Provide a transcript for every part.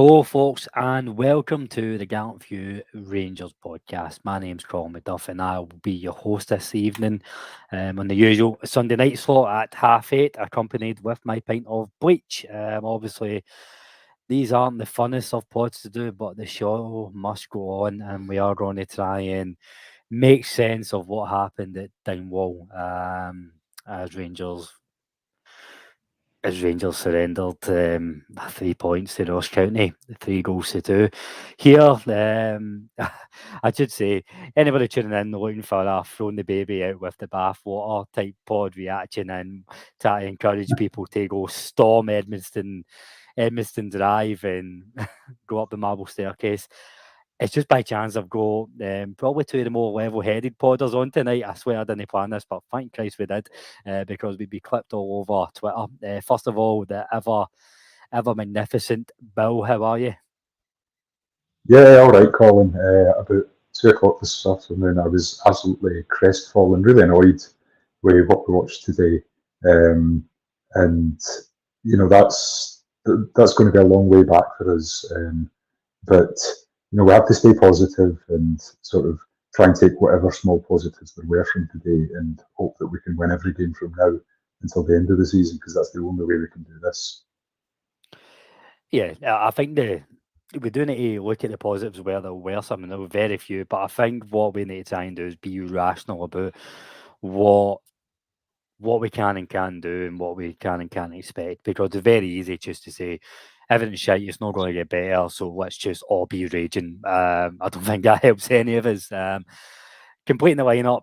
Hello, folks, and welcome to the Gallant View Rangers podcast. My name's Colin and I will be your host this evening on the usual Sunday night slot at 8:30, accompanied with my pint of bleach. Obviously, these aren't the funnest of pods to do, but the show must go on, and we are going to try and make sense of what happened at Dingwall as Rangers surrendered 3 points to Ross County, 3 goals to 2. Here, I should say, anybody tuning in looking for a throwing the baby out with the bathwater type pod reaction and try to encourage people to go storm Edmiston Drive and go up the marble staircase. It's just by chance I've got probably two of the more level-headed podders on tonight. I swear I didn't plan this, but thank Christ we did, because we'd be clipped all over Twitter. First of all, the ever magnificent Bill, how are you? Yeah, all right, Colin. About 2 o'clock this afternoon, I was absolutely crestfallen, really annoyed with what we watched today, and that's going to be a long way back for us. But we have to stay positive and sort of try and take whatever small positives there were from today, and hope that we can win every game from now until the end of the season, because that's the only way we can do this. Yeah, I think we do need to look at the positives where there were some, and there were very few. But I think what we need to try and do is be rational about what we can and can't do and what we can and can't expect, because it's very easy just to say everything's shite, it's not going to get better, so let's just all be raging. I don't think that helps any of us. Completing the lineup,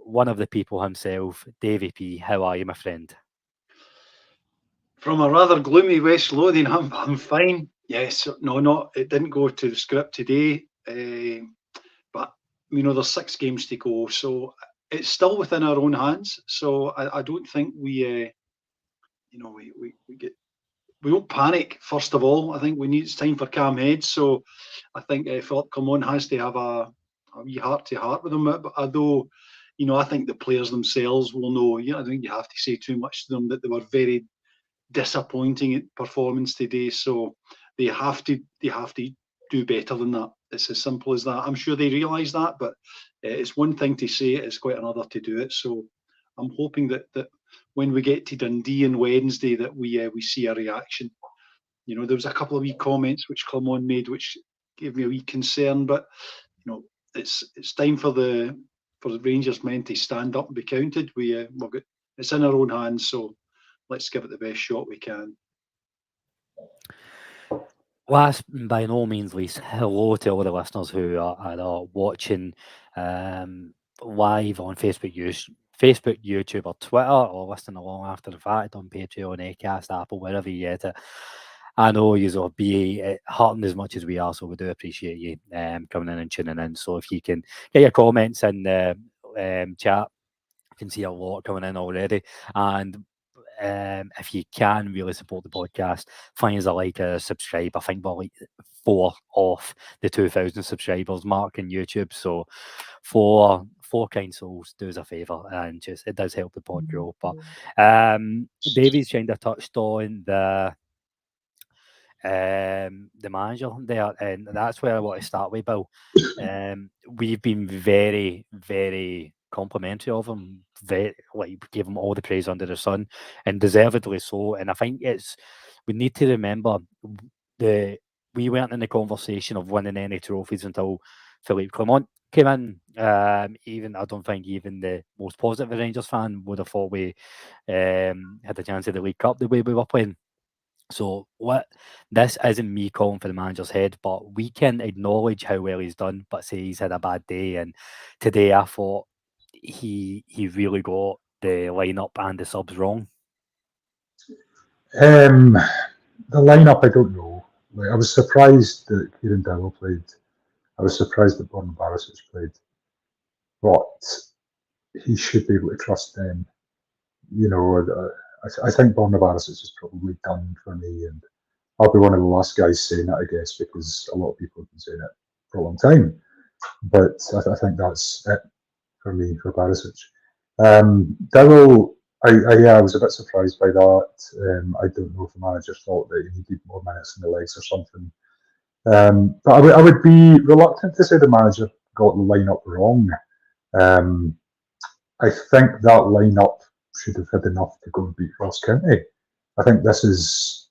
one of the people himself, Davie P. How are you, my friend? From a rather gloomy West Lothian, I'm fine. Yes, no, it didn't go to the script today, but there's 6 games to go, so it's still within our own hands. So I don't think we won't panic. First of all, I think it's time for calm heads. So I think Philip Colin has to have a wee heart to heart with them. But although, I think the players themselves will know. I don't think you have to say too much to them that they were very disappointing performance today. So they have to do better than that. It's as simple as that. I'm sure they realise that, but it's one thing to say it, it's quite another to do it. So I'm hoping that when we get to Dundee on Wednesday, that we see a reaction. There was a couple of wee comments which Clement made, which gave me a wee concern. But it's time for the Rangers men to stand up and be counted. It's in our own hands, so let's give it the best shot we can. Last, by no means least, hello to all the listeners who are watching live on Facebook, YouTube, or Twitter, or listening along after the fact on Patreon, Acast, Apple, wherever you get it. I know you'll be hurting as much as we are, so we do appreciate you coming in and tuning in. So if you can get your comments in the chat, I can see a lot coming in already. And if you can really support the podcast, find us a like, a subscribe. I think we're like 4 off the 2,000 subscribers mark on YouTube. So four kind souls, do us a favour, and just it does help the pod grow. But Davey's kind of touched on the manager there, and that's where I want to start with, Bill. We've been very, very complimentary of him, give him all the praise under the sun, and deservedly so. And I think we need to remember we weren't in the conversation of winning any trophies until Philippe Clement came in. I don't think even the most positive Rangers fan would have thought we had the chance of the League Cup the way we were playing. So this isn't me calling for the manager's head, but we can acknowledge how well he's done, but say he's had a bad day. And today I thought he really got the lineup and the subs wrong. The lineup, I don't know. I was surprised that Kieran Dowell played. I was surprised that Borna Barisic played, but he should be able to trust them. I think Borna Barisic is probably done for me, and I'll be one of the last guys saying that, I guess, because a lot of people have been saying it for a long time. But I think that's it for me, for Barisic. Dowell, I was a bit surprised by that. I don't know if the manager thought that he needed more minutes in the legs or something. But I would be reluctant to say the manager got the lineup wrong. I think that lineup should have had enough to go and beat Ross County. I think this is.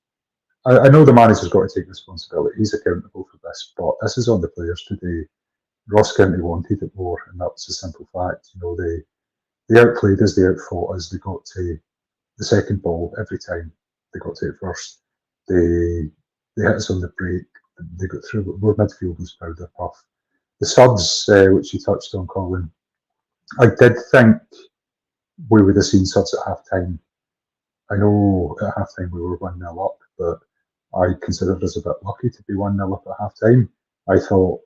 I know the manager's got to take responsibility. He's accountable for this, but this is on the players today. Ross County wanted it more, and that was a simple fact. They outplayed us, they outfought us. They got to the second ball every time. They got to it first. They hit us on the break. They got through. Our midfield was powder puff. The subs, which you touched on, Colin, I did think we would have seen subs at half time. I know at half time we were 1-0 up, but I considered us a bit lucky to be 1-0 up at half time. I thought,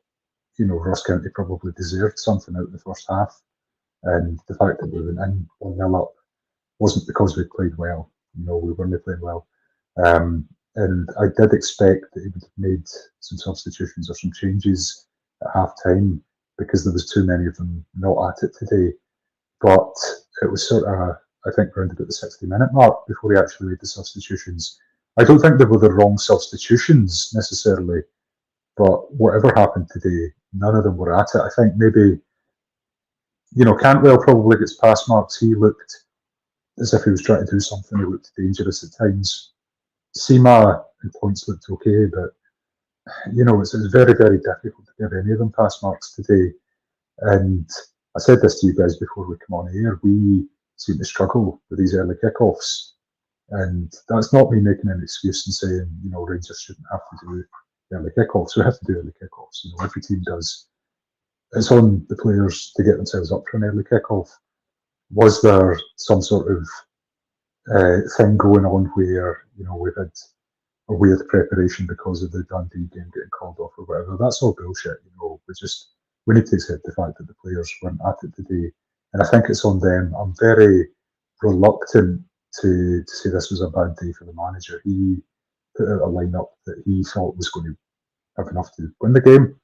Ross County probably deserved something out of the first half. And the fact that we went in 1-0 up wasn't because we played well. We weren't playing well. And I did expect that he would have made some substitutions or some changes at half time because there was too many of them not at it today. But it was sort of, I think, around about the 60-minute mark before he actually made the substitutions. I don't think they were the wrong substitutions necessarily, but whatever happened today, none of them were at it. I think maybe, Cantwell probably gets pass marks. He looked as if he was trying to do something. He looked dangerous at times. Seema and points looked okay, but it's very, very difficult to give any of them pass marks today. And I said this to you guys before we come on air. We seem to struggle with these early kickoffs, and that's not me making an excuse and saying Rangers shouldn't have to do early kickoffs. We have to do early kickoffs. Every team does. It's on the players to get themselves up for an early kickoff. Was there some sort of thing going on where we've had a weird preparation because of the Dundee game getting called off or whatever? That's all bullshit. We need to accept the fact that the players weren't at it today, and I think it's on them. I'm very reluctant to say this was a bad day for the manager. He put out a lineup that he thought was going to have enough to win the game.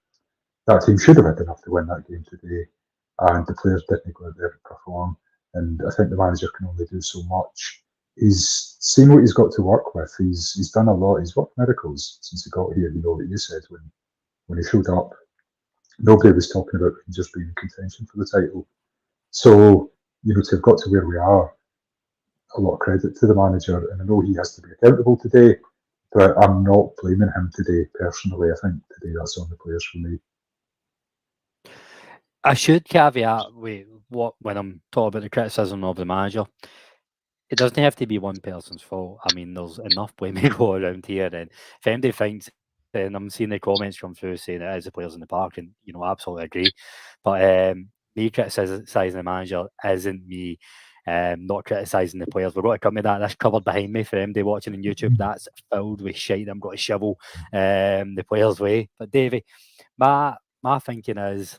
That team should have had enough to win that game today, and the players didn't go out there and perform. And I think the manager can only do so much. He's seen what he's got to work with. He's done a lot. He's worked miracles since he got here. What you said when he showed up, nobody was talking about Rangers being in contention for the title. So to have got to where we are, a lot of credit to the manager. And I know he has to be accountable today, but I'm not blaming him today personally. I think today that's on the players for me. I should caveat when I'm talking about the criticism of the manager. It doesn't have to be one person's fault. I mean, there's enough blaming go around here, and if anybody thinks, and I'm seeing the comments come through saying it is the players in the park, and absolutely agree. But me criticising the manager isn't me not criticising the players. We're going to come to that. That's covered behind me for anybody watching on YouTube. That's filled with shite. I'm going to shovel the players' way. But Davie, my thinking is,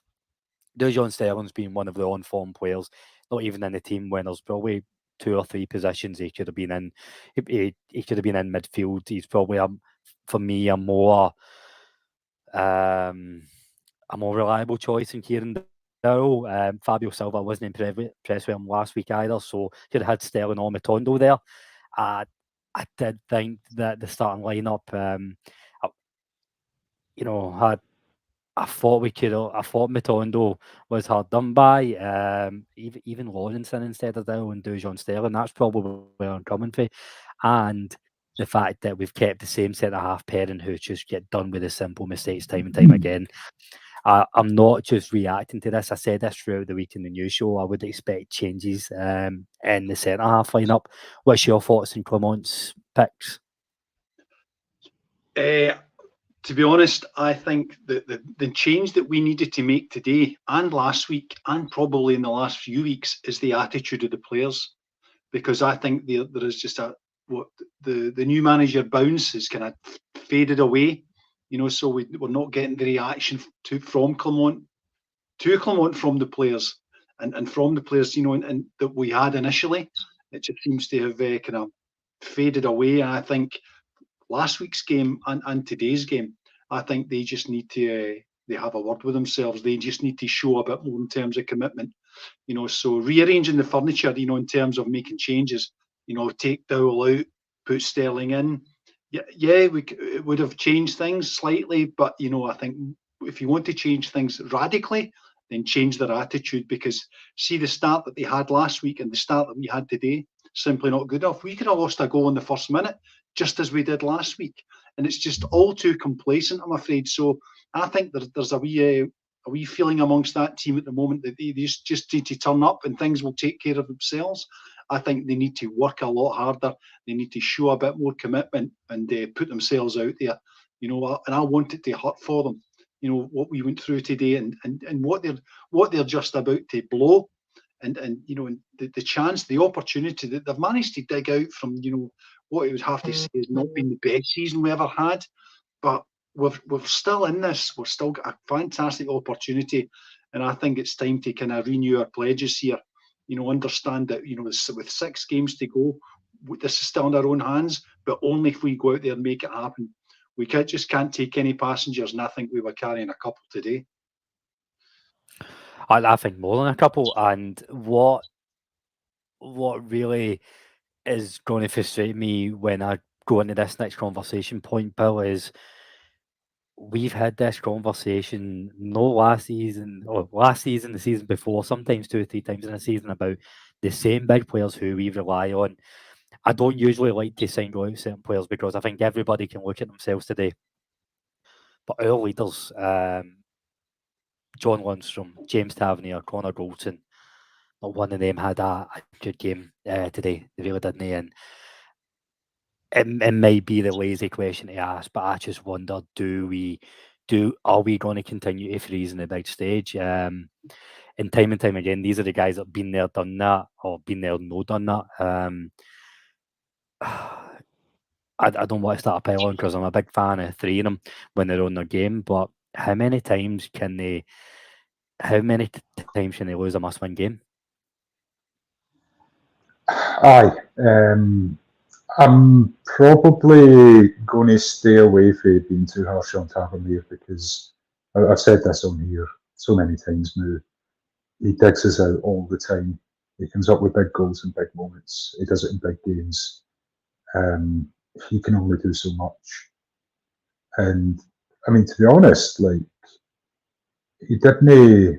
John Sterling's been one of the on-form players, not even in the team when there's probably 2 or 3 positions he could have been in. He could have been in midfield. He's probably, for me, a more reliable choice than Kieran Dowell. Fabio Silva wasn't impressed with him last week either, so could have had Sterling or Matondo there. I did think that the starting lineup, had. I thought Matondo was hard done by. Even Lawrenson instead of Dowell and Dujon Sterling. That's probably where I'm coming from. And the fact that we've kept the same centre half pairing who just get done with the simple mistakes time and time again. I'm not just reacting to this. I said this throughout the week in the news show. I would expect changes in the centre half lineup. What's your thoughts on Clement's picks? To be honest, I think that the change that we needed to make today and last week and probably in the last few weeks is the attitude of the players, because I think there is just the new manager bounce has kind of faded away, so we're not getting the reaction from Clement from the players and from the players, and that we had initially. It just seems to have kind of faded away, and I think last week's game and today's game, I think they just need to they have a word with themselves. They just need to show a bit more in terms of commitment. So rearranging the furniture, in terms of making changes, take Dowell out, put Sterling in. Yeah, it would have changed things slightly, but I think if you want to change things radically, then change their attitude, because see the start that they had last week and the start that we had today, simply not good enough. We could have lost a goal in the first minute, just as we did last week, and it's just all too complacent, I'm afraid. So I think there's a wee feeling amongst that team at the moment that they just need to turn up and things will take care of themselves. I think they need to work a lot harder. They need to show a bit more commitment and put themselves out there. And I want it to hurt for them. What we went through today and what they're just about to blow, and the chance, the opportunity that they've managed to dig out from what I would have to say has not been the best season we ever had, but we're still in this. We've still got a fantastic opportunity, and I think it's time to kind of renew our pledges here. Understand that with 6 games to go, this is still in our own hands, but only if we go out there and make it happen. We just can't take any passengers, and I think we were carrying a couple today. I think more than a couple, and what really is going to frustrate me when I go into this next conversation point, Bill, is we've had this conversation last season, the season before, sometimes 2 or 3 times in a season, about the same big players who we rely on. I don't usually like to single out certain players because I think everybody can look at themselves today. But our leaders, John Lundstrom, James Tavernier, Connor Goldson, not one of them had a good game today. They really didn't. And it might be the lazy question to ask, but I just wonder: are we going to continue to freeze in the big stage? And time again, these are the guys that have been there, done that, or been there, no done that. I don't want to start a pile on because I'm a big fan of 3 of them when they're on their game, but how many times can they lose a must-win game? Aye. I'm probably going to stay away from being too harsh on Tavernier, because I've said this on here so many times now. He digs us out all the time. He comes up with big goals and big moments. He does it in big games. He can only do so much. And I mean, to be honest, like, he didn't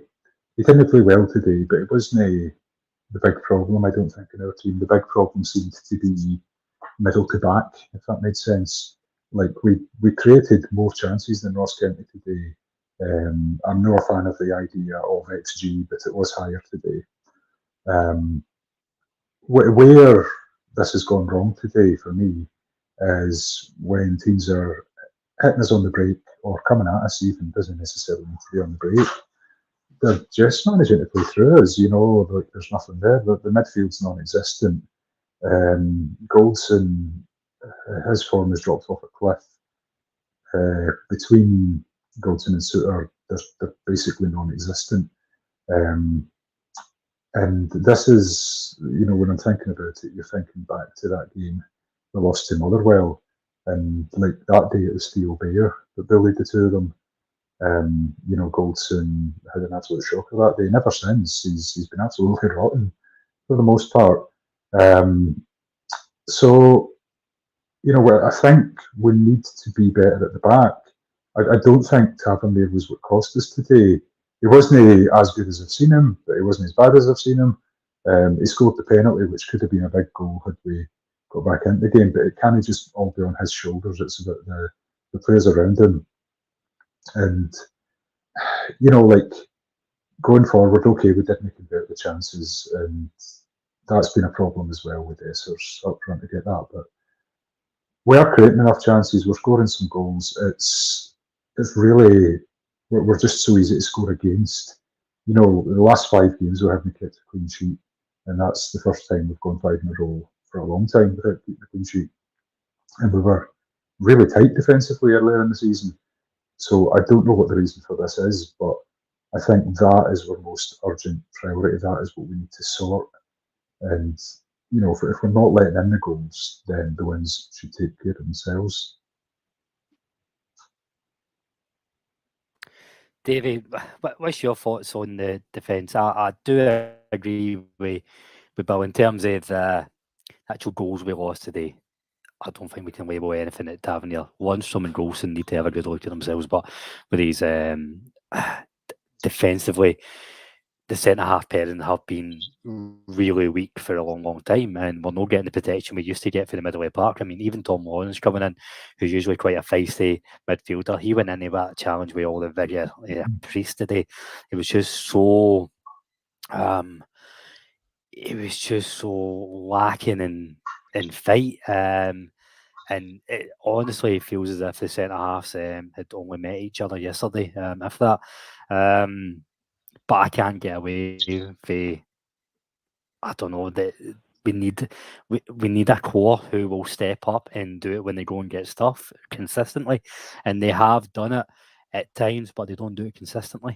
play well today, but it wasn't the big problem, I don't think, in our team. The big problem seemed to be middle to back, if that made sense. Like, we created more chances than Ross County today. I'm not a fan of the idea of XG, but it was higher today. Where this has gone wrong today for me is when teams are hitting us on the break or coming at us, even doesn't necessarily need to be on the break. They're just managing to play through us, like there's nothing there. The midfield's non-existent. Goldson, his form has dropped off a cliff. Between Goldson and Suter, they're basically non-existent. And this is, when I'm thinking about it, you're thinking back to that game we lost to Motherwell, and like that day it was Theo Bayer that bullied the two of them. Goldson had an absolute shocker that day. Never since, he's been absolutely rotten for the most part. So, I think we need to be better at the back. I don't think Tavernier was what cost us today. He wasn't as good as I've seen him, but he wasn't as bad as I've seen him. He scored the penalty, which could have been a big goal had we got back into the game, but it can't just all be on his shoulders. It's about the players around him. And, like, going forward, okay, we didn't convert the chances, and that's been a problem as well with Essers up front to get that. But we are creating enough chances. We're scoring some goals. It's really, we're just so easy to score against. The last 5 games we haven't kept a clean sheet, and that's the first time we've gone 5 in a row for a long time without keeping a clean sheet. And we were really tight defensively earlier in the season. So I don't know what the reason for this is, but I think that is our most urgent priority. That is what we need to sort. And, if we're not letting in the goals, then the wins should take care of themselves. Davey, what's your thoughts on the defence? I do agree with Bill in terms of the actual goals we lost today. I don't think we can label anything at Tavernier. Lundstrom and Golson need to have a good look at themselves, but with these defensively, the centre-half pairing have been really weak for a long, long time, and we're not getting the protection we used to get for the middle of the park. I mean, even Tom Lawrence coming in, who's usually quite a feisty midfielder, he went into that challenge with all the vigour. Priest today, it was just so... it was just so lacking in fight. And it honestly feels as if the centre halves had only met each other yesterday, if that. But I can't get away with, I don't know, that we need a core who will step up and do it when they go and get stuff consistently, and they have done it at times, but they don't do it consistently.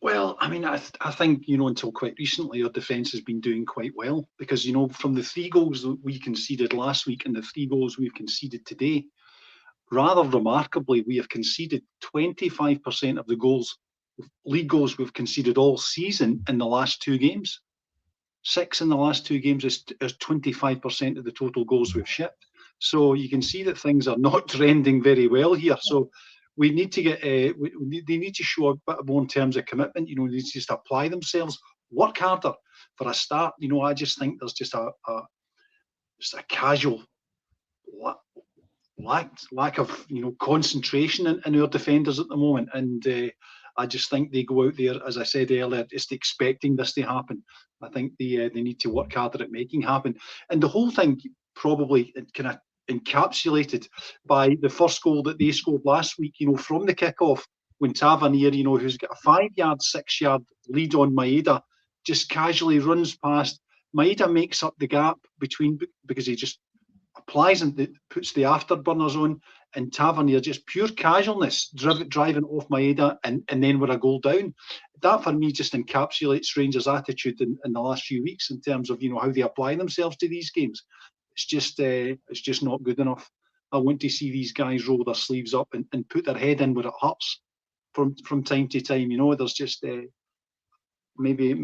Well, I mean, I think, until quite recently, our defence has been doing quite well because, from the 3 goals that we conceded last week and the 3 goals we've conceded today, rather remarkably, we have conceded 25% of the league goals we've conceded all season in the last 2 games. 6 in the last 2 games is 25% of the total goals we've shipped. So you can see that things are not trending very well here. So we need to get, they need to show a bit more in terms of commitment. They need to just apply themselves, work harder. For a start, I just think there's just a casual lack of concentration in our defenders at the moment, and I just think they go out there, as I said earlier, just expecting this to happen. I think they need to work harder at making happen, and the whole thing probably kind of encapsulated by the first goal that they scored last week. From the kickoff, when Tavernier, who's got a 5-yard, 6-yard lead on Maeda, just casually runs past. Maeda makes up the gap between, because he just applies and puts the afterburners on, and Tavernier, just pure casualness, driving off Maeda, and then we're a goal down. That for me just encapsulates Rangers' attitude in the last few weeks in terms of how they apply themselves to these games. It's just not good enough. I want to see these guys roll their sleeves up and put their head in where it hurts from time to time. There's just maybe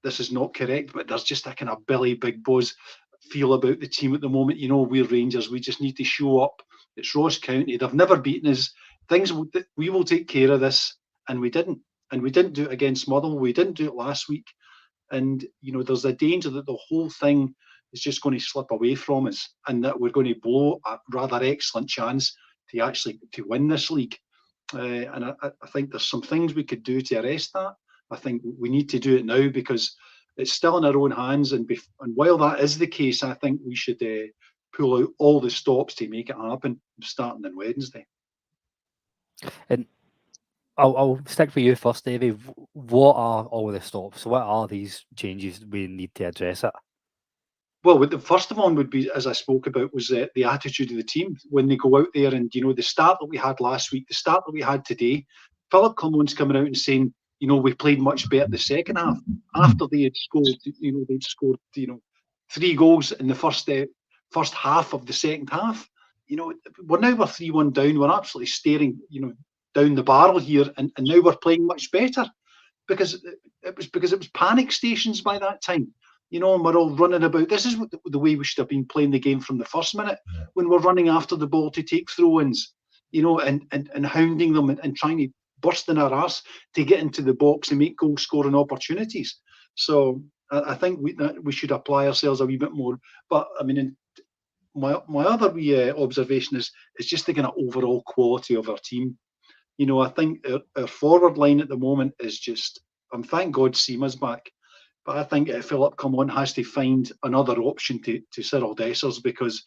this is not correct, but there's just a kind of Billy Big Boss feel about the team at the moment. We're Rangers. We just need to show up. It's Ross County. They've never beaten us. We will take care of this, and we didn't. And we didn't do it against Motherwell. We didn't do it last week. And there's a danger that the whole thing is just going to slip away from us, and that we're going to blow a rather excellent chance to win this league. And I think there's some things we could do to arrest that. I think we need to do it now because it's still in our own hands. And while that is the case, I think we should pull out all the stops to make it happen, starting on Wednesday. And I'll stick with you first, Davey. What are all the stops? What are these changes we need to address it? Well, the first one would be, as I spoke about, was the attitude of the team when they go out there, and the start that we had last week, the start that we had today. Philip Colin's coming out and saying, we played much better the second half after they had scored. They'd scored 3 goals in the first half of the second half. We're 3-1 down. We're absolutely staring down the barrel here, and now we're playing much better because it was panic stations by that time. And we're all running about. This is the way we should have been playing the game from the first minute, when we're running after the ball to take throw-ins, and hounding them and trying to burst in our arse to get into the box and make goal-scoring opportunities. So I think we should apply ourselves a wee bit more. But I mean, my other observation is just the kind of overall quality of our team. I think our forward line at the moment is just. Thank God Seema's back. But I think Philip Common has to find another option to Cyril Dessers, because,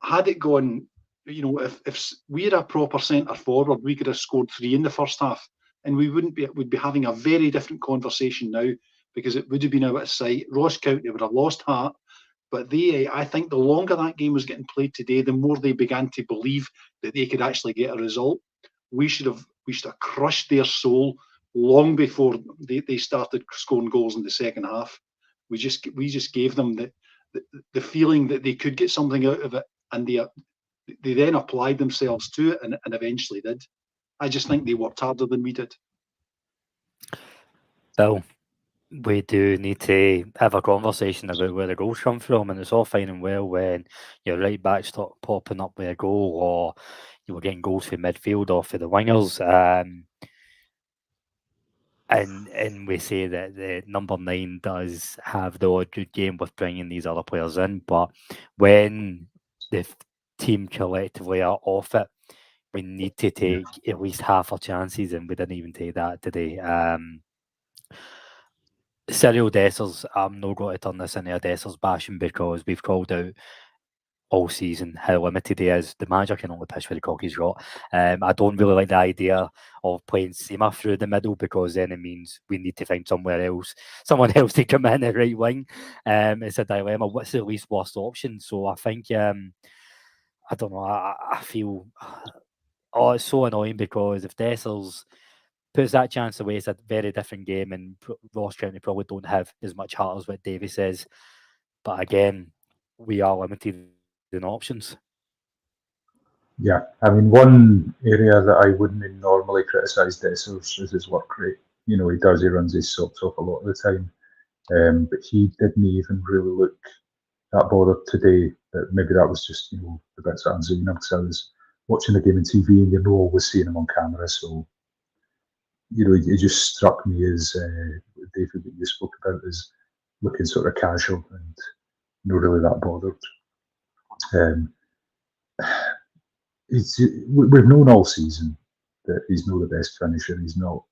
had it gone, if we had a proper centre forward, we could have scored 3 in the first half, and we'd be having a very different conversation now, because it would have been out of sight. Ross County would have lost heart, but I think the longer that game was getting played today, the more they began to believe that they could actually get a result. We should have crushed their soul long before they started scoring goals in the second half. We just gave them the feeling that they could get something out of it, and they then applied themselves to it and eventually did. I just think they worked harder than we did. Bill, we do need to have a conversation about where the goals come from, and it's all fine and well when your right back start popping up with a goal, or you were getting goals from midfield or for the wingers. And we say that the number 9 does have the odd good game with bringing these other players in, but when the team collectively are off it, we need to take at least half our chances, and we didn't even take that today. Serial Dessers, I'm not going to turn this into a Dessers bashing because we've called out all season how limited he is. The manager can only pitch for the cock he's got. I don't really like the idea of playing Seema through the middle, because then it means we need to find someone else to come in the right wing. It's a dilemma. What's the least worst option? So I think, I don't know, I feel, it's so annoying, because if Dessers puts that chance away, it's a very different game, and Ross County probably don't have as much heart as what Davie says. But again, we are limited in options. Yeah, I mean, one area that I wouldn't normally criticise Dessers is his work rate. He runs his socks off a lot of the time. But he didn't even really look that bothered today. Maybe that was just, the bits that I'm seeing him, because I was watching the game on TV and you're not always seeing him on camera. So, it just struck me as, David, that you spoke about, as looking sort of casual and not really that bothered. We've known all season that he's not the best finisher. He's not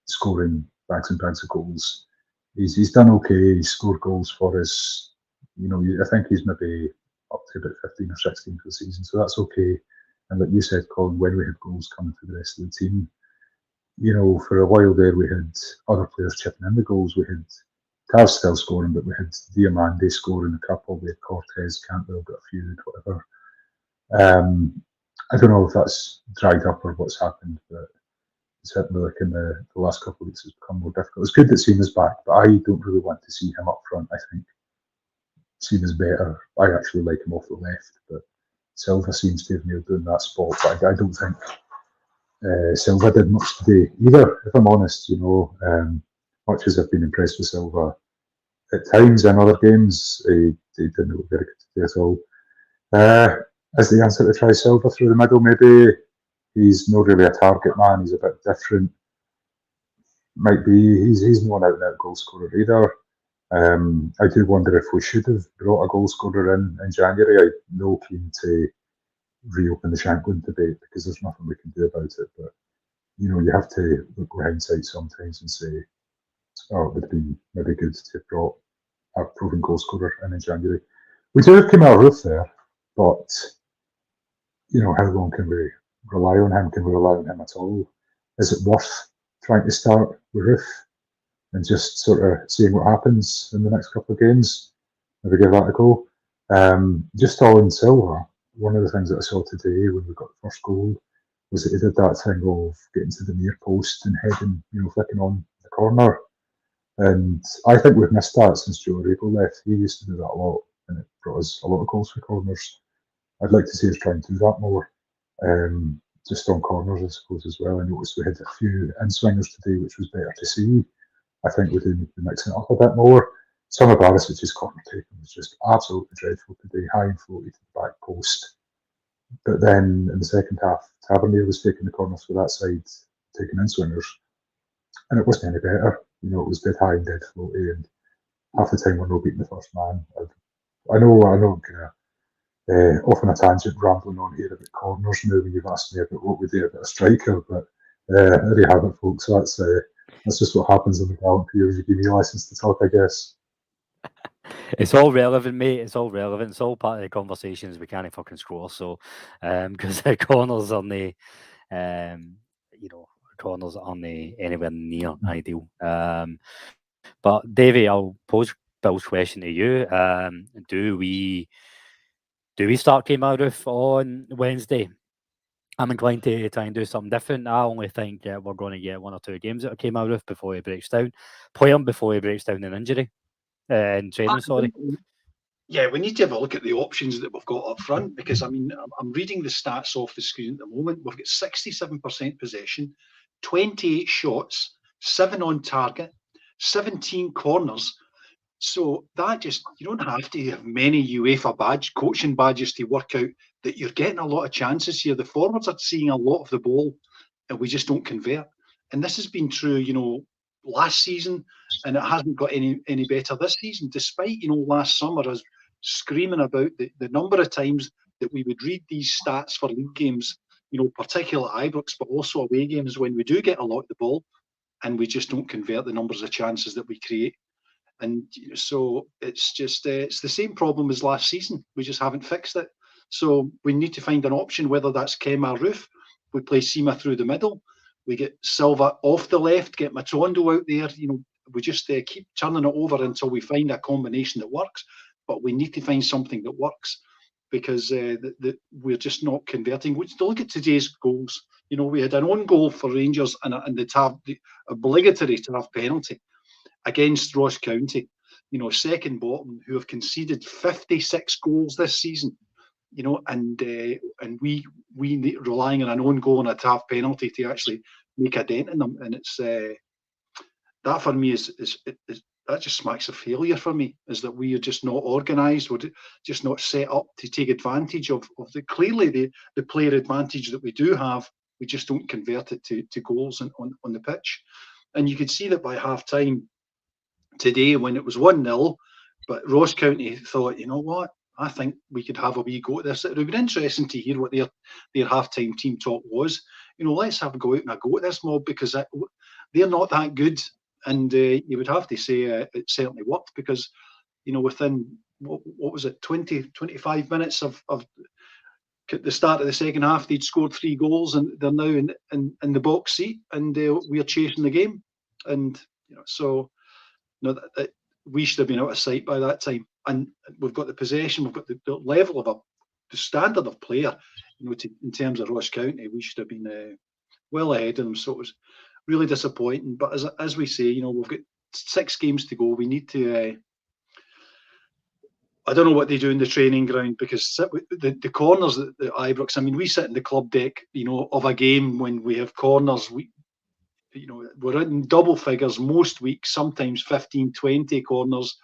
scoring bags and bags of goals. He's done okay. He's scored goals for us. I think he's maybe up to about 15 or 16 for the season, so that's okay. And like you said, Colin, when we had goals coming through the rest of the team, for a while there we had other players chipping in the goals. We had Taz still scoring, but we had Diamande scoring a couple. We had Cortez, Cantwell got a few, whatever. I don't know if that's dried up or what's happened, but certainly like in the last couple of weeks it's become more difficult. It's good that Seema's back, but I don't really want to see him up front. I think Seema's better. I actually like him off the left, but Silva seems to have nailed down that spot. But I don't think Silva did much today either, if I'm honest. Much as I've been impressed with Silva at times in other games, he didn't look very good today at all. As the answer to try Silva through the middle, maybe he's not really a target man. He's a bit different. Might be he's not an out-and-out goal scorer either. I do wonder if we should have brought a goal scorer in January. I'm no keen to reopen the Shanklin debate, because there's nothing we can do about it. But you have to look with hindsight sometimes and say, oh, it would have been maybe good to have brought a proven goal scorer in January. We do have Kemal Roof there, but how long can we rely on him? Can we rely on him at all? Is it worth trying to start with Roof and just sort of seeing what happens in the next couple of games? Maybe give that a go. Just on Silva, one of the things that I saw today when we got the first goal was that he did that thing of getting to the near post and heading, flicking on the corner. And I think we've missed that since Joe Rabel left. He used to do that a lot, and it brought us a lot of goals for corners. I'd like to see us try and do that more, just on corners, I suppose, as well. I noticed we had a few in-swingers today, which was better to see. I think we do need to be mixing it up a bit more. Some of Barisic' corner taking was just absolutely dreadful today, high and floaty to the back post. But then in the second half, Tavernier was taking the corners for that side, taking in-swingers, and it wasn't any better. It was dead high and dead floaty, and half the time we're not beating the first man. I know I'm kind of off on a tangent, rambling on here about corners now when you've asked me about what we do about a striker, but there you have it, folks. That's just what happens in the gallant period. You give me a license to talk, I guess. It's all relevant, mate. It's all relevant. It's all part of the conversations. We can't fucking score. So, because the corners on the, corners on the anywhere near ideal. But Davey, I'll pose Bill's question to you. Do we start Kemal Roof on Wednesday? I'm inclined to try and do something different. I only think we're going to get 1 or 2 games out of Kemal Roof before he breaks down. Play him before he breaks down in injury. In training, sorry. Yeah, we need to have a look at the options that we've got up front, because I mean, I'm reading the stats off the screen at the moment. We've got 67% possession, 28 shots, 7 on target, 17 corners. So that just, you don't have to have many UEFA coaching badges to work out that you're getting a lot of chances here. The forwards are seeing a lot of the ball and we just don't convert. And this has been true, last season, and it hasn't got any better this season, despite, last summer us screaming about the number of times that we would read these stats for league games, particularly at Ibrox, but also away games when we do get a lot of the ball and we just don't convert the numbers of chances that we create. And so it's just it's the same problem as last season. We just haven't fixed it. So we need to find an option, whether that's Kemar Roof, we play Sima through the middle, we get Silva off the left, get Matondo out there. We just keep turning it over until we find a combination that works. But we need to find something that works, because we're just not converting. Look at today's goals. We had an own goal for Rangers and the obligatory to have penalty against Ross County, second bottom, who have conceded 56 goals this season, and we relying on an own goal and a half penalty to actually make a dent in them. And it's that for me is that just smacks of failure for me, is that we are just not organised, we're just not set up to take advantage of the player advantage that we do have. We just don't convert it to goals on the pitch. And you could see that by half time today when it was 1-0, but Ross County thought, you know what, I think we could have a wee go at this. It would be interesting to hear what their half-time team talk was. Let's have a go out and a go at this mob, because they're not that good. And you would have to say it certainly worked, because, within, what was it, 25 minutes of the start of the second half, they'd scored 3 goals and they're now in the box seat, and we're chasing the game. And, so that we should have been out of sight by that time. And we've got the possession, we've got the level of the standard of player, in terms of Ross County. We should have been well ahead of them. So it was really disappointing. But as we say, we've got 6 games to go. We need to. I don't know what they do in the training ground, because the corners at Ibrox. I mean, we sit in the club deck, of a game when we have corners. We're in double figures most weeks, sometimes 15, 20 corners,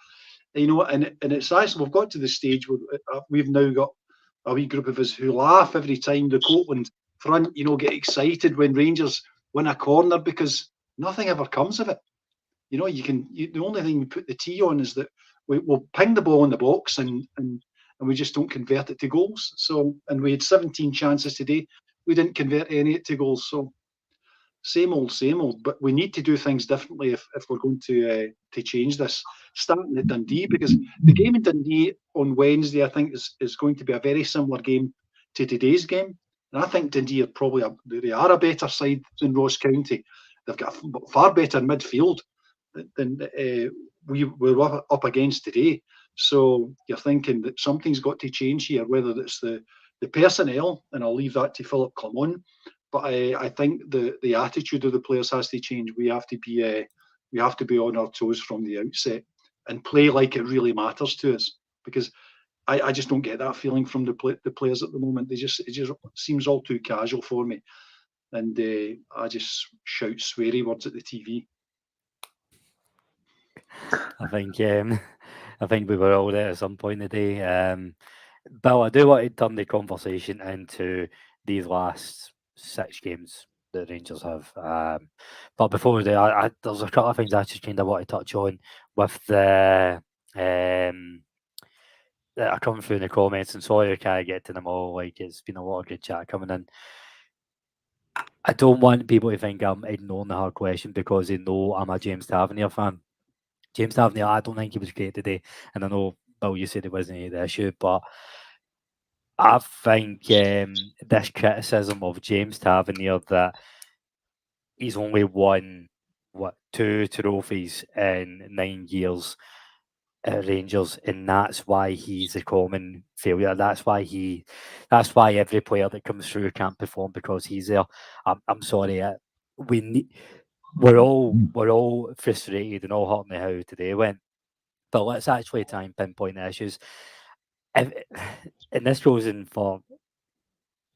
and it's actually, we've got to the stage where we've now got a wee group of us who laugh every time the Copeland front, get excited when Rangers win a corner, because nothing ever comes of it. The only thing we put the T on is that we'll ping the ball in the box and we just don't convert it to goals. So, and we had 17 chances today, we didn't convert any to goals. So, same old, but we need to do things differently if we're going to change this. Starting at Dundee, because the game in Dundee on Wednesday, I think, is going to be a very similar game to today's game. And I think Dundee are they are a better side than Ross County. They've got a far better midfield than we were up against today. So you're thinking that something's got to change here, whether it's the personnel, and I'll leave that to Philip Clement. But I think the attitude of the players has to change. We have to be on our toes from the outset and play like it really matters to us, because I just don't get that feeling from the players at the moment. It just seems all too casual for me, and I just shout sweary words at the TV. I think we were all there at some point today. Bill, I do want to turn the conversation into these last 6 games that Rangers have. But before we do, there's a couple of things I just kind of want to touch on with the that are coming through in the comments, and sorry I can't get to them all. Like, it's been a lot of good chat coming in. I don't want people to think I'm ignoring the hard question because they know I'm a James Tavernier fan. James Tavernier, I don't think he was great today, and I know, Bill, you said it wasn't the issue, but I think this criticism of James Tavernier, that he's only won 2 trophies in 9 years at Rangers, and that's why he's a common failure. That's why every player that comes through can't perform because he's there. I'm sorry, we're all frustrated and all hurt me how today went. But let's actually try and pinpoint the issues. And this goes in for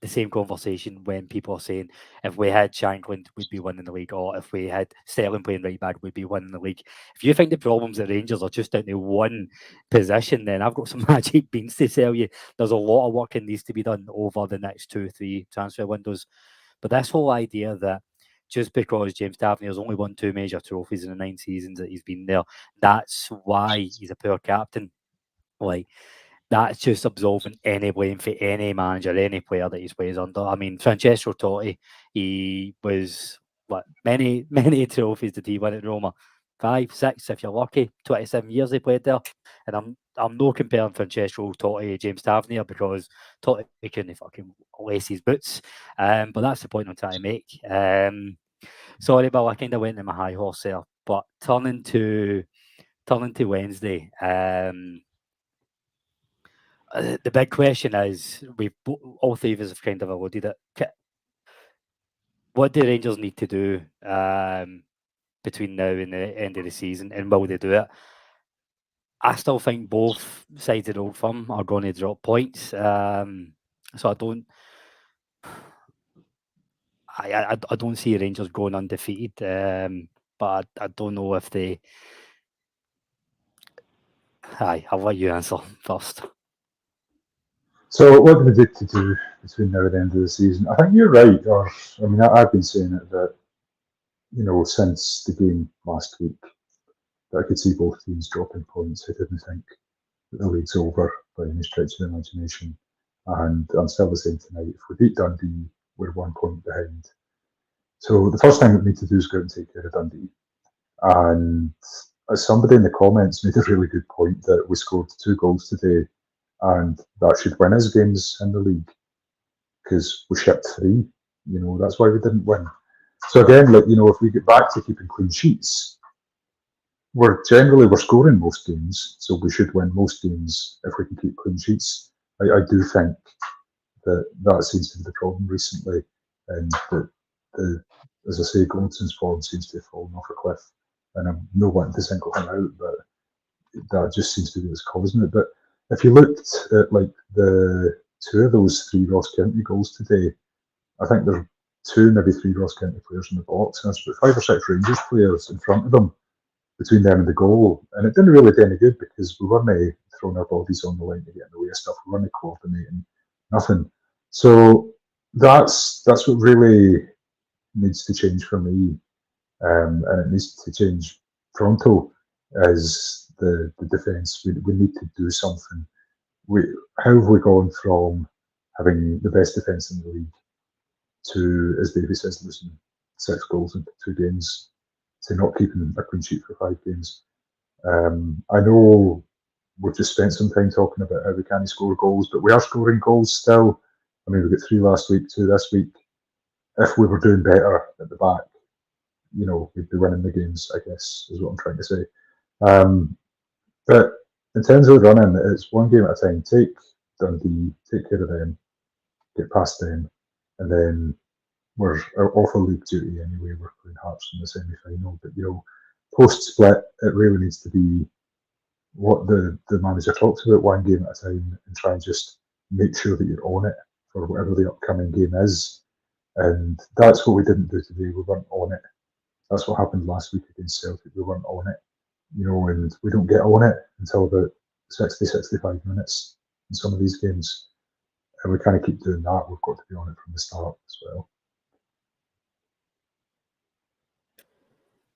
the same conversation when people are saying if we had Shankland, we'd be winning the league, or if we had Sterling playing right back, we'd be winning the league. If you think the problems at Rangers are just down to one position, then I've got some magic beans to tell you. There's a lot of work that needs to be done over the next 2-3 transfer windows. But this whole idea that just because James Tavernier's only won 2 major trophies in the 9 seasons that he's been there, that's why he's a poor captain. Like, that's just absolving any blame for any manager, any player that he's plays under. I mean, Francesco Totti, he was, many trophies did he win at Roma? 5, 6, if you're lucky. 27 years he played there. And I'm not comparing Francesco Totti to James Tavernier because Totti couldn't fucking lace his boots. But that's the point I'm trying to make. Sorry, Bill, I kind of went in my high horse there. But turning to Wednesday, the big question is, all three of us have kind of alluded it. What do Rangers need to do between now and the end of the season, and will they do it? I still think both sides of the Old Firm are going to drop points. So I don't see Rangers going undefeated. But I don't know if they. I'll let you answer first. So what do we need to do between now and the end of the season? I think you're right. I've been saying it that, since the game last week, that I could see both teams dropping points. I didn't think that the league's over by any stretch of the imagination. And I'm still the same tonight. If we beat Dundee, we're 1 point behind. So the first thing we need to do is go and take care of Dundee. And somebody in the comments made a really good point that we scored 2 goals today, and that should win us games in the league because we shipped 3. That's why we didn't win. So again, if we get back to keeping clean sheets, we're scoring most games, so we should win most games if we can keep clean sheets. I do think that seems to be the problem recently, and that as I say, Goldson's form seems to have fallen off a cliff, and I'm not wanting to single him out, but that just seems to be what's causing it. But if you looked at the 2 of those 3 Ross County goals today, I think there's 2, maybe 3 Ross County players in the box, and there's about 5 or 6 Rangers players in front of them, between them and the goal. And it didn't really do any good because we weren't throwing our bodies on the line to get in the way of stuff. We weren't coordinating, nothing. So that's what really needs to change for me, and it needs to change pronto, as the defence. We need to do something. How have we gone from having the best defence in the league to, as Davie says, losing 6 goals in 2 games, to not keeping a clean sheet for 5 games? I know we've just spent some time talking about how we can't score goals, but we are scoring goals still. I mean, we got 3 last week, 2 this week. If we were doing better at the back, we'd be winning the games, I guess, is what I'm trying to say. But in terms of running, it's 1 game at a time. Take Dundee, take care of them, get past them, and then we're off of league duty anyway. We're playing Hearts in the semi-final. But, post-split, it really needs to be what the manager talks about, 1 game at a time, and try and just make sure that you're on it for whatever the upcoming game is. And that's what we didn't do today. We weren't on it. That's what happened last week against Celtic. We weren't on it, and we don't get on it until about 60, 65 minutes in some of these games. And we kind of keep doing that. We've got to be on it from the start as well.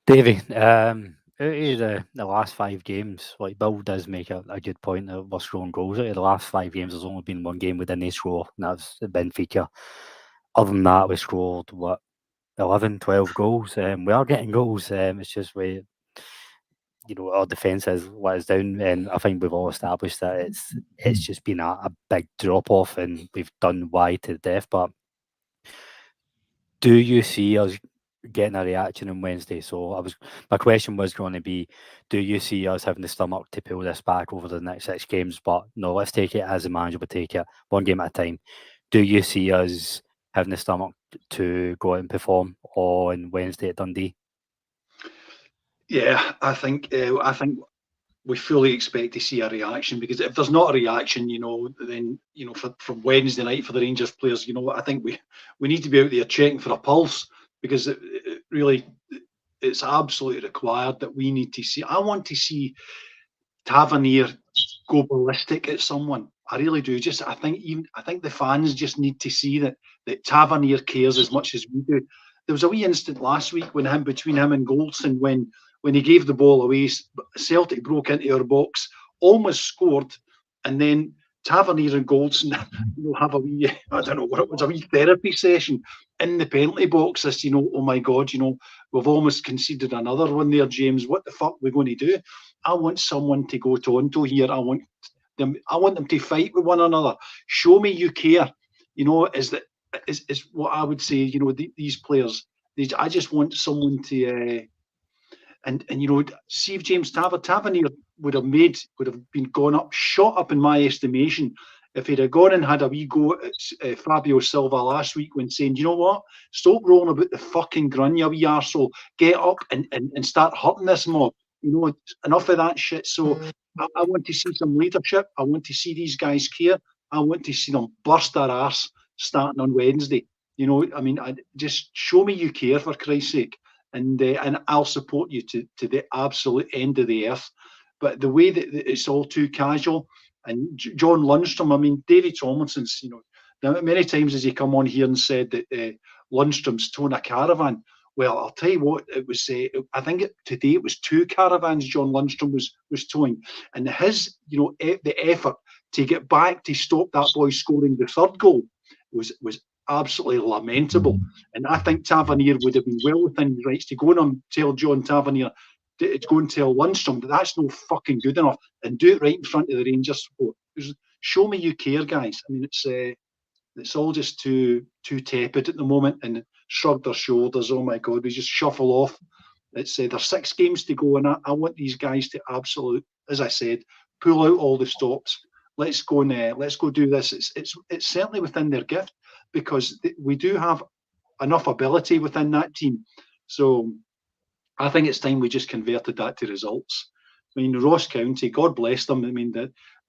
Davie, out of the last 5 games, like Bill does make a good point that we're scoring goals. Out of the last 5 games, there's only been 1 game we didn't score, and that's Benfica. Other than that, we scored 11, 12 goals. We are getting goals. It's just our defence has let us down, and I think we've all established that it's just been a big drop off, and we've done why to death. But do you see us getting a reaction on Wednesday? So my question was going to be, do you see us having the stomach to pull this back over the next 6 games? But no, let's take it as a manager would take it, 1 game at a time. Do you see us having the stomach to go out and perform on Wednesday at Dundee? Yeah, I think we fully expect to see a reaction, because if there's not a reaction, then from Wednesday night for the Rangers players, I think we need to be out there checking for a pulse, because it really, it's absolutely required that we need to see. I want to see Tavernier go ballistic at someone. I really do. I think the fans just need to see that Tavernier cares as much as we do. There was a wee instant last week between him and Goldson when he gave the ball away. Celtic broke into our box, almost scored, and then Tavernier and Goldson have a wee, I don't know what it was, a wee therapy session in the penalty box. Oh my God, we've almost conceded another one there, James. What the fuck are we going to do? I want someone to go to here. I want them to fight with one another. Show me you care. Is what I would say. These players. I just want someone to. And see if James Tavernier would have been shot up in my estimation, if he'd have gone and had a wee go at Fabio Silva last week when saying, you know what, stop rolling about the fucking grun, you wee arsehole, get up and start hurting this mob. Enough of that shit. So I want to see some leadership. I want to see these guys care. I want to see them burst their arse starting on Wednesday. Just show me you care, for Christ's sake. And I'll support you to the absolute end of the earth. But the way that it's all too casual, and John Lundstrom, Davy Tomlinson's, many times has he come on here and said that Lundstrom's towing a caravan. Well, I'll tell you what, it was. I think today it was 2 caravans John Lundstrom was towing, and his, the effort to get back to stop that boy scoring the 3rd goal was absolutely lamentable. And I think Tavernier would have been well within his rights to go on and tell John Tavernier, to go and tell Lundstrom that that's no fucking good enough, and do it right in front of the Rangers support. Show me you care, guys. It's all just too tepid at the moment, and shrug their shoulders. Oh my God, we just shuffle off. There's 6 games to go, and I want these guys to as I said, pull out all the stops. Let's go do this. It's certainly within their gift, because we do have enough ability within that team. So I think it's time we just converted that to results. Ross County, God bless them.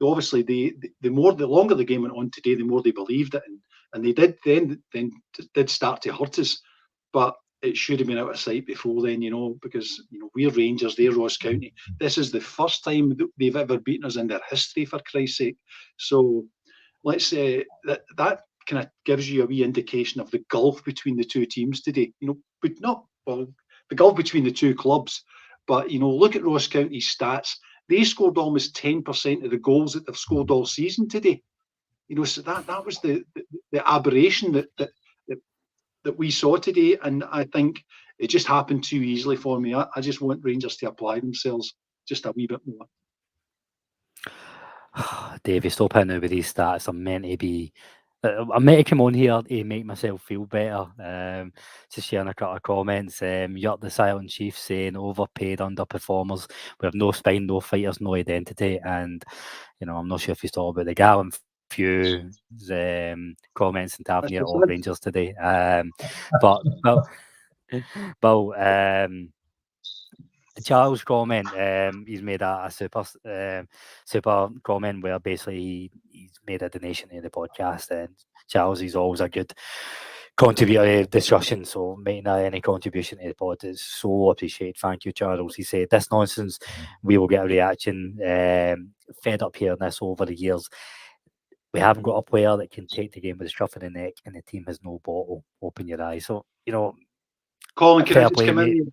Obviously the longer the game went on today, the more they believed it, and they did start to hurt us. But it should have been out of sight before then, because we're Rangers, they're Ross County. This is the first time they've ever beaten us in their history, for Christ's sake. So let's say that kind of gives you a wee indication of the gulf between the two teams today. The gulf between the two clubs. But look at Ross County's stats. They scored almost 10% of the goals that they've scored all season today. So that was the aberration that we saw today, and I think it just happened too easily for me. I just want Rangers to apply themselves just a wee bit more. Davey, stop hitting out with these stats. I'm meant to come on here to make myself feel better. Just sharing a couple of comments. You're the Silent Chief saying overpaid underperformers. We have no spine, no fighters, no identity. And I'm not sure if he's talking about the Gallon few comments and Tavernier all Rangers today. But Bill, the Charles comment, he's made a super comment where basically he's made a donation to the podcast, and Charles is always a good contributor to discussion, so making any contribution to the pod is so appreciated. Thank you, Charles. He said, this nonsense, we will get a reaction. Fed up hearing this over the years. We haven't got a player that can take the game with a scruff in the neck, and the team has no bottle. Open your eyes. So, Colin, can I just come in here?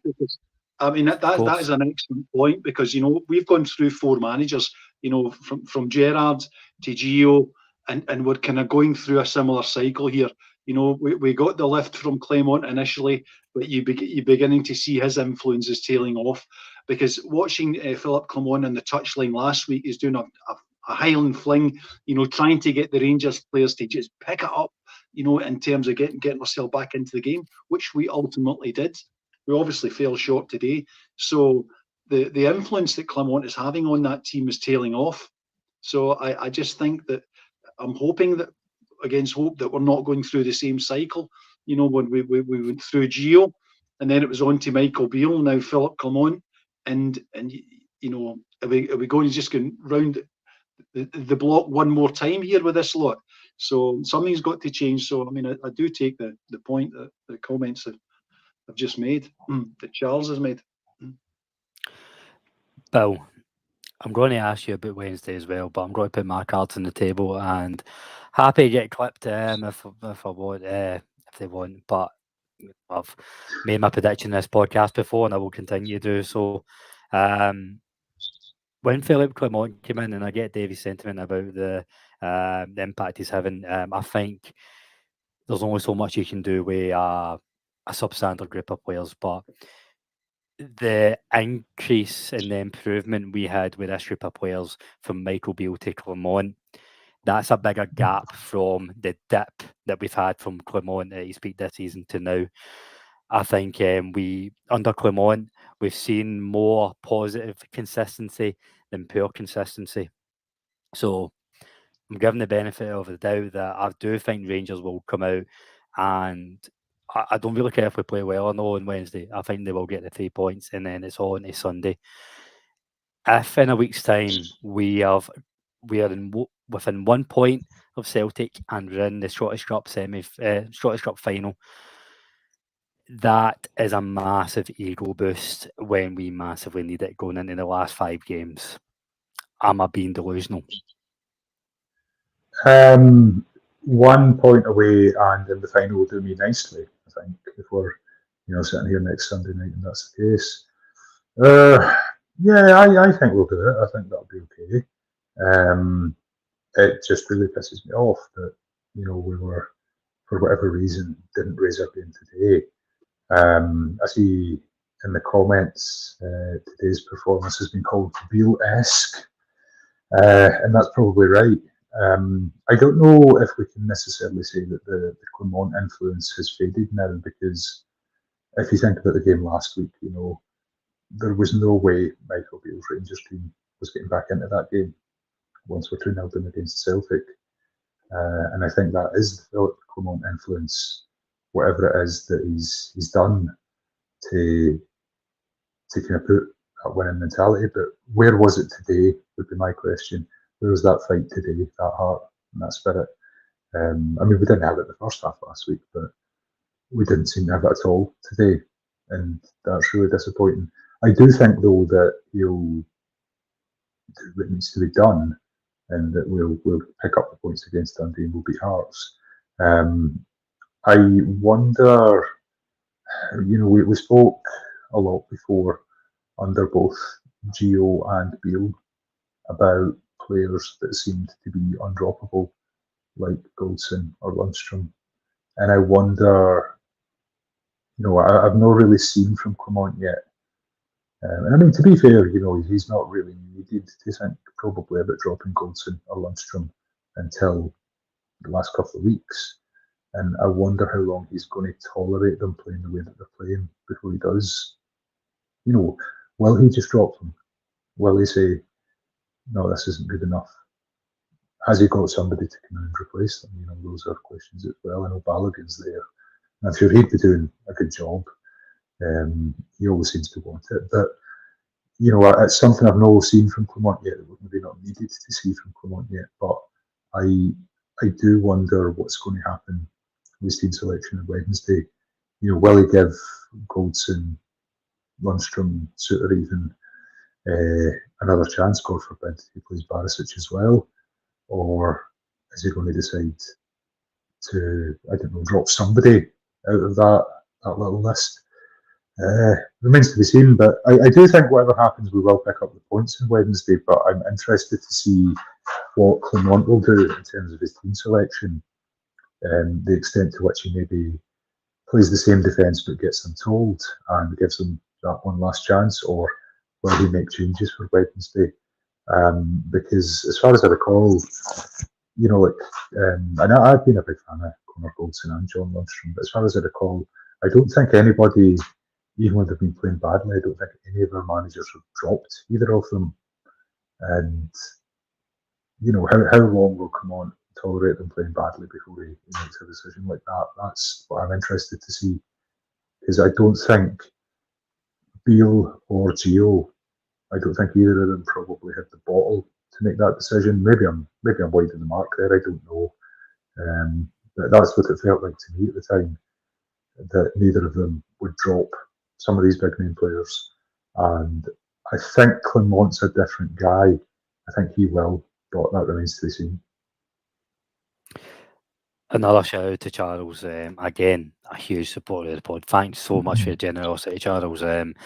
That is an excellent point, because we've gone through 4 managers, from Gerrard to Gio, and we're kind of going through a similar cycle here. We got the lift from Clement initially, but you're beginning to see his influences tailing off, because watching Philip Clement on the touchline last week is doing a Highland fling, trying to get the Rangers players to just pick it up, in terms of getting ourselves back into the game, which we ultimately did. We obviously fell short today. So the influence that Clement is having on that team is tailing off. So I just think that I'm hoping that, against hope, that we're not going through the same cycle. When we went through Gio, and then it was on to Michael Beale, now Philip Clement, and are we going just going round the block one more time here with this lot? So something's got to change. So I mean, I do take the point that the comments that I've just made, that Charles has made. Bill, I'm going to ask you about Wednesday as well, but I'm going to put my cards on the table, and happy to get clipped if I want, if they want. But I've made my prediction in this podcast before, and I will continue to do so. When Philip Clement came in, and I get Davie's sentiment about the impact he's having, I think there's only so much you can do with a substandard group of players, but the increase in the improvement we had with this group of players from Michael Beale to Clement, that's a bigger gap from the dip that we've had from Clement at his peak this season to now. I think we under Clement, we've seen more positive consistency than poor consistency. So I'm giving the benefit of the doubt that I do think Rangers will come out, and I don't really care if we play well or no on Wednesday. I think they will get the 3 points, and then it's on to Sunday. If in a week's time we are within 1 point of Celtic and we're in the Scottish Cup Scottish Cup final, that is a massive ego boost when we massively need it going into the last 5 games. Am I being delusional? 1 point away and in the final will do me nicely, I think, if we're sitting here next Sunday night and that's the case. Yeah, I think we'll do it. I think that'll be okay. It just really pisses me off that we were, for whatever reason, didn't raise our game today. I see in the comments today's performance has been called Beale-esque, and that's probably right. I don't know if we can necessarily say that the Clement influence has faded now, because if you think about the game last week, there was no way Michael Beale's Rangers team was getting back into that game once we're 2-0 down against Celtic. And I think that is the Philip Clement influence, whatever it is that he's done to kind of put that winning mentality. But where was it today would be my question. Where was that fight today, that heart and that spirit? I mean, we didn't have it the first half last week, but we didn't seem to have it at all today, and that's really disappointing. I do think, though, that he'll do what needs to be done, and that we'll pick up the points against Dundee and we'll beat Hearts. I wonder, we spoke a lot before under both Gio and Beale about players that seemed to be undroppable, like Goldson or Lundstrom. And I wonder, I've not really seen from Clement yet. And I mean, to be fair, he's not really needed to think probably about dropping Goldson or Lundstrom until the last couple of weeks. And I wonder how long he's going to tolerate them playing the way that they're playing before he does. Will he just drop them? Will he say, no, this isn't good enough? Has he got somebody to come in and replace them? Those are questions as well. I know Balogun's there. And I'm sure he'd be doing a good job. He always seems to want it. But, it's something I've not seen from Clement yet, that we've maybe not needed to see from Clement yet. But I do wonder what's going to happen with his team selection on Wednesday. Will he give Goldson, Lundstrom, Suter even another chance, God forbid he plays Barisic as well? Or is he going to decide to, drop somebody out of that little list? Remains to be seen, but I do think whatever happens, we will pick up the points on Wednesday, but I'm interested to see what Clement will do in terms of his team selection, the extent to which he maybe plays the same defence but gets them told and gives them that one last chance, or will he make changes for Wednesday? Because as far as I recall, and I've been a big fan of Connor Goldson and John Lundstrom, but as far as I recall, I don't think anybody, even when they've been playing badly, I don't think any of our managers have dropped either of them. And, how long will Clement tolerate them playing badly before he makes a decision like that? That's what I'm interested to see. Because I don't think Beale or Gio I don't think either of them probably had the bottle to make that decision. Maybe I'm wide of the mark there. I don't know. But that's what it felt like to me at the time. That neither of them would drop some of these big name players, and I think Clement's a different guy. I think he will, but that remains to be seen. Another shout out to Charles. Again, a huge supporter of the pod. Thanks so much for your generosity, Charles. And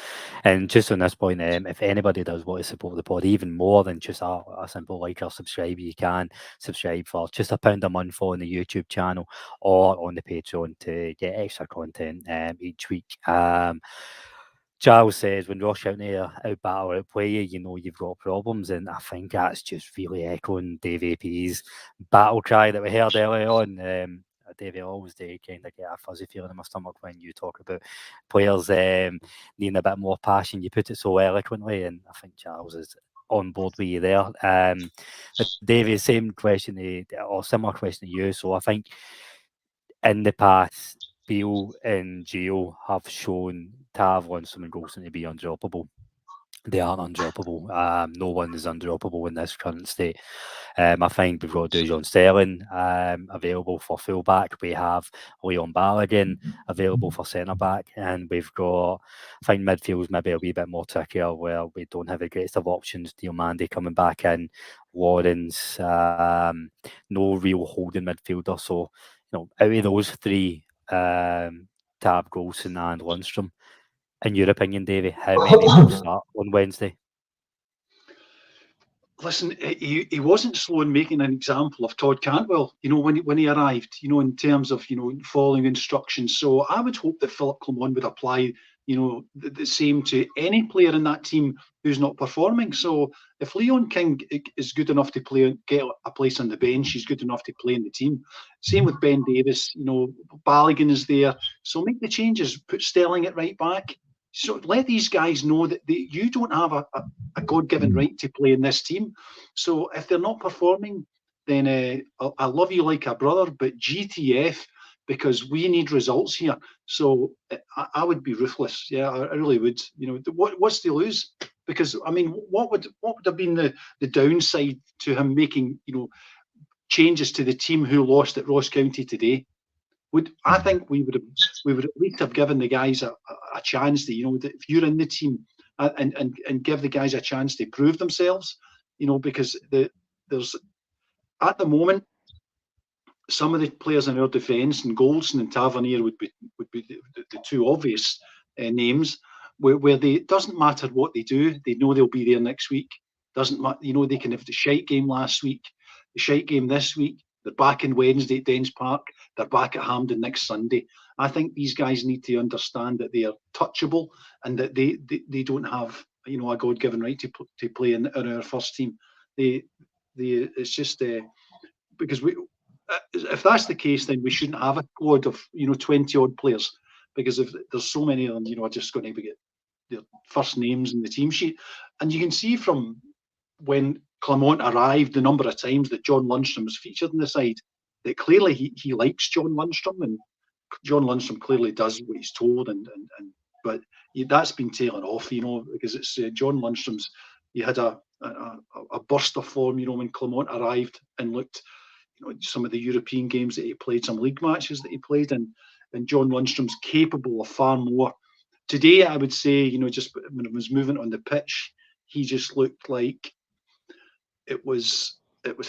just on this point, if anybody does want to support the pod even more than just a simple like or subscribe, you can subscribe for just £1 a month on the YouTube channel or on the Patreon to get extra content each week. Charles says when Ross County out battle, outplay you, you know you've got problems, and I think that's just really echoing Dave AP's battle cry that we heard earlier on. Davey, I always do kind of get a fuzzy feeling in my stomach when you talk about players needing a bit more passion. You put it so eloquently, and I think Charles is on board with you there. But Davey, same question or similar question to you. So I think in the past, Bill and Gio have shown Tav, Lundstram and Golson to be undroppable. They aren't undroppable. No one is undroppable in this current state. I think we've got Dujon Sterling available for fullback. We have Leon Balogun available for centre back, and we've got, I think midfield's maybe a wee bit more trickier where we don't have the greatest of options. Diomande coming back in, Lawrence, no real holding midfielder. So, you know, out of those three, Tav, Golson, and Lundstram, in your opinion, Davey, how many will start on Wednesday? Listen, he wasn't slow in making an example of Todd Cantwell, you know, when he arrived, you know, in terms of, you know, following instructions. So I would hope that Philip Clement would apply, you know, the same to any player in that team who's not performing. So if Leon King is good enough to play, get a place on the bench, he's good enough to play in the team. Same with Ben Davis, you know, Balogun is there. So make the changes, put Sterling at right back. So let these guys know that you don't have a God-given right to play in this team. So if they're not performing, then I love you like a brother, but GTF, because we need results here. So I would be ruthless. Yeah, I really would. You know, what's to lose? Because I mean, what would have been the downside to him making, you know, changes to the team who lost at Ross County today? I think we would at least have given the guys a chance to, you know, if you're in the team and give the guys a chance to prove themselves, you know, because there's at the moment some of the players in our defence, and Goldson and Tavernier would be the two obvious names where they, it doesn't matter what they do, they know they'll be there next week. Doesn't matter, you know, they can have the shite game last week, the shite game this week. They're back in Wednesday at Dens Park. They're back at Hampden next Sunday. I think these guys need to understand that they are touchable and that they don't have, you know, a God-given right to play in our first team. It's just because if that's the case, then we shouldn't have a squad of, you know, 20 odd players, because if there's so many of them, you know, are just going to get their first names in the team sheet. And you can see from when Clement arrived, the number of times that John Lundstram was featured in the side, that clearly he likes John Lundstram, and John Lundstram clearly does what he's told, but that's been tailing off, you know, because it's John Lundstram's. He had a burst of form, you know, when Clement arrived and looked, you know, some of the European games that he played, some league matches that he played, and John Lundstram's capable of far more. Today, I would say, you know, just when it was moving on the pitch, he just looked like it was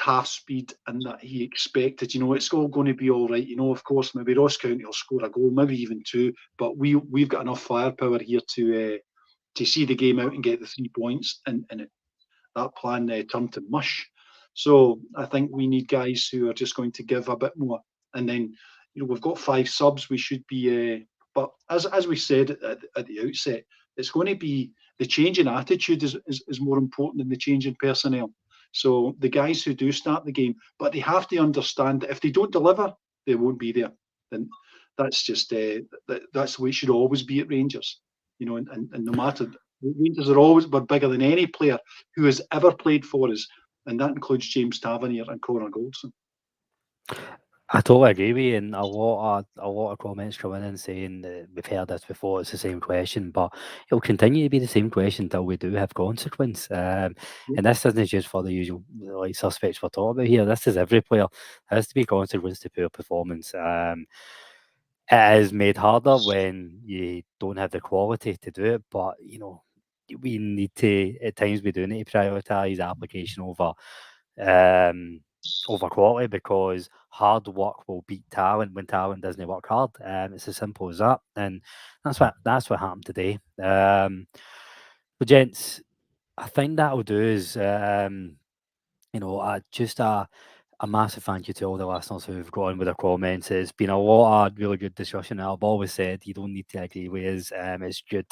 half speed, and that he expected, you know, it's all going to be all right. You know, of course, maybe Ross County will score a goal, maybe even two, but we've got enough firepower here to see the game out and get the 3 points, and that plan turned to mush. So I think we need guys who are just going to give a bit more, and then, you know, we've got 5 subs. We should be, but as we said at the outset, it's going to be the change in attitude is more important than the change in personnel. So the guys who do start the game, but they have to understand that if they don't deliver, they won't be there. Then that's just that's the way it should always be at Rangers. You know, and no matter, Rangers were bigger than any player who has ever played for us, and that includes James Tavernier and Conor Goldson. I totally agree with you, and a lot of comments coming in saying that we've heard this before. It's the same question, but it'll continue to be the same question until we do have consequence. And this isn't just for the usual like suspects we're talking about here. This is every player. There has to be consequence to poor performance. It is made harder when you don't have the quality to do it, but we need to at times we do need to prioritise application over quality, because hard work will beat talent when talent doesn't work hard. It's as simple as that, and that's what happened today. But gents, I think that'll do is just a massive thank you to all the listeners who've got on with their comments. It's been a lot of really good discussion. I've always said you don't need to agree with us. It's good.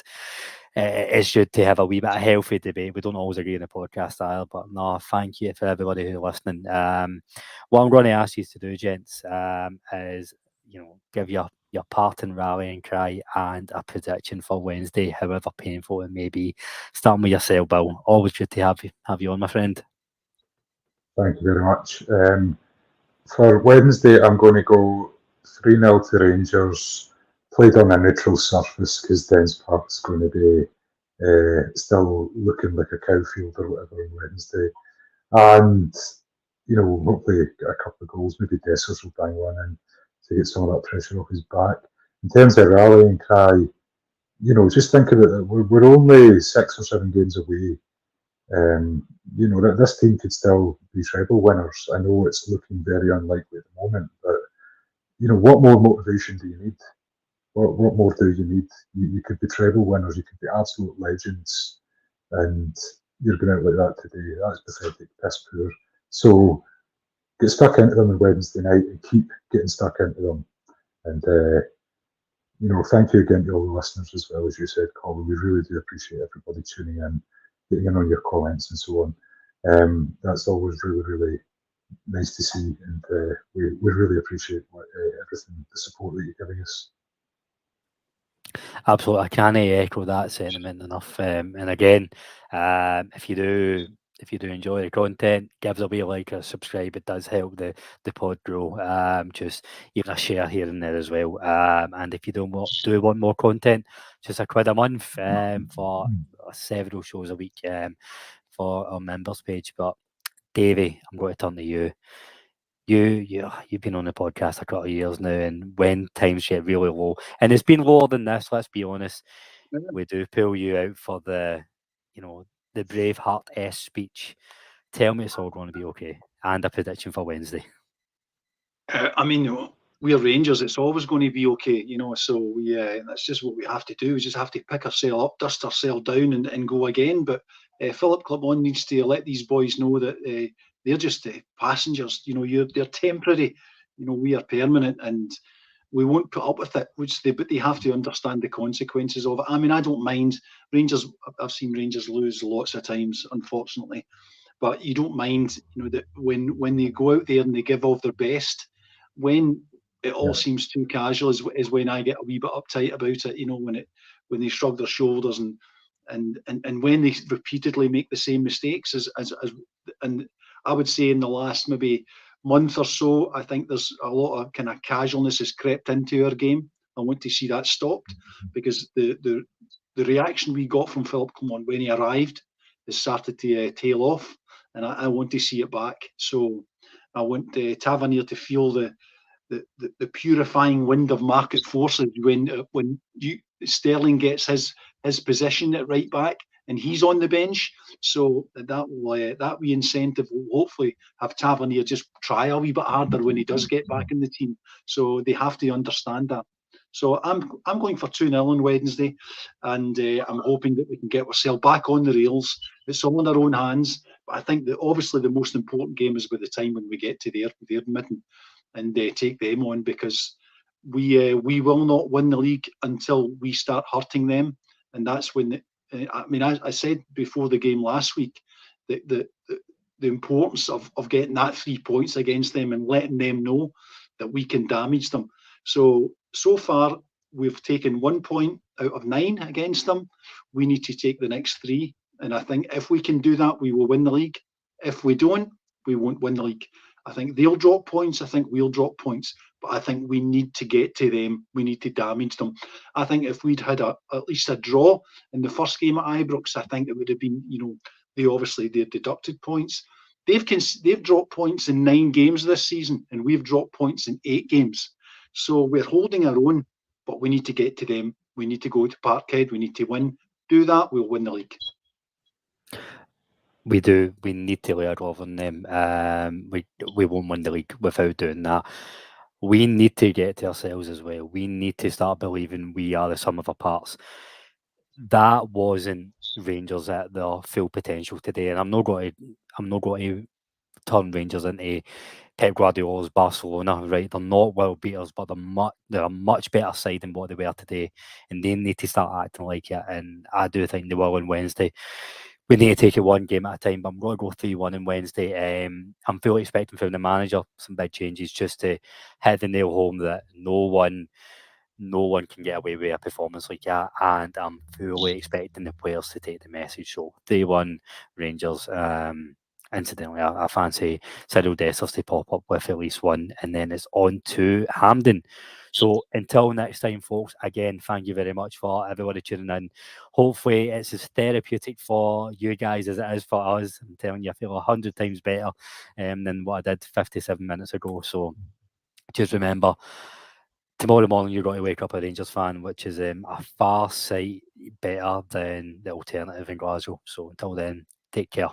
It's good to have a wee bit of healthy debate. We don't always agree in the podcast style, but no, thank you for everybody who's listening. What I'm going to ask you to do, gents, is give your parting rallying cry and a prediction for Wednesday, however painful it may be. Starting with yourself, Bill. Always good to have you on, my friend. Thank you very much. For Wednesday, I'm going to go 3-0 to Rangers, played on a neutral surface because Dens Park's going to be still looking like a cow field or whatever on Wednesday. And, hopefully get a couple of goals. Maybe Dessers will bang one in to get some of that pressure off his back. In terms of rallying cry, just think of it, we're only 6 or 7 games away. This team could still be treble winners. I know it's looking very unlikely at the moment, but what more motivation do you need? What more do you need? You could be treble winners, you could be absolute legends, and you're going out like that today. That's pathetic, piss poor. So get stuck into them on Wednesday night and keep getting stuck into them. And thank you again to all the listeners as well, as you said, Colin. We really do appreciate everybody tuning in, getting in on your comments and so on. That's always really, really nice to see, and we really appreciate everything, the support that you're giving us. Absolutely, I can't echo that sentiment enough. And again, if you do enjoy the content, give us a wee like or subscribe. It does help the pod grow. Just even a share here and there as well. And if you do want more content, just £1 a month for several shows a week for our members page. But Davie, I'm going to turn to you. You've been on the podcast a couple of years now, and when times get really low, and it's been lower than this, let's be honest, we do pull you out for the Braveheart speech. Tell me it's all going to be okay, and a prediction for Wednesday. We're Rangers. It's always going to be okay, So that's just what we have to do. We just have to pick ourselves up, dust ourselves down, and go again. But Philip Clement needs to let these boys know that they're just passengers. They're temporary. We are permanent, and we won't put up with it. But they have to understand the consequences of it. I don't mind Rangers. I've seen Rangers lose lots of times, unfortunately, but you don't mind, that when they go out there and they give off their best. When it all seems too casual is when I get a wee bit uptight about it. When they shrug their shoulders and when they repeatedly make the same mistakes and I would say in the last maybe month or so, I think there's a lot of kind of casualness has crept into our game. I want to see that stopped, because the reaction we got from Philip Clement when he arrived has started to tail off, and I want to see it back. So I want Tavernier to feel the purifying wind of market forces when Sterling gets his position at right back and he's on the bench. So that wee incentive will hopefully have Tavernier just try a wee bit harder when he does get back in the team. So they have to understand that. So I'm going for 2-0 on Wednesday, and I'm hoping that we can get ourselves back on the rails. It's all in our own hands. But I think that obviously the most important game is by the time when we get to their midden and take them on, because we will not win the league until we start hurting them, and that's when. I said before the game last week that the importance of getting that 3 points against them and letting them know that we can damage them. So far we've taken 1 point out of 9 against them. We need to take the next 3, and I think if we can do that, we will win the league. If we don't, we won't win the league. I think they'll drop points. I think we'll drop points. But I think we need to get to them. We need to damage them. I think if we'd had at least a draw in the first game at Ibrox, I think it would have been, they've deducted points. They've dropped points in 9 games this season, and we've dropped points in 8 games. So we're holding our own, but we need to get to them. We need to go to Parkhead. We need to win. Do that, we'll win the league. We do. We need to layer off on them. We won't win the league without doing that. We need to get to ourselves as well. We need to start believing we are the sum of our parts. That wasn't Rangers at their full potential today, and I'm not going to turn Rangers into Pep Guardiola's Barcelona. Right? They're not world beaters, but they're a much better side than what they were today, and they need to start acting like it. And I do think they will on Wednesday. We need to take it one game at a time, but I'm going to go 3-1 on Wednesday. I'm fully expecting from the manager some big changes just to hit the nail home that no one can get away with a performance like that, and I'm fully expecting the players to take the message. So 3-1 Rangers. Incidentally, I fancy Cyril Dessers to pop up with at least one, and then it's on to Hampden. So until next time, folks, again, thank you very much for everybody tuning in. Hopefully it's as therapeutic for you guys as it is for us. I'm telling you, I feel 100 times better than what I did 57 minutes ago. So just remember, tomorrow morning you're going to wake up a Rangers fan, which is a far sight better than the alternative in Glasgow. So until then, take care.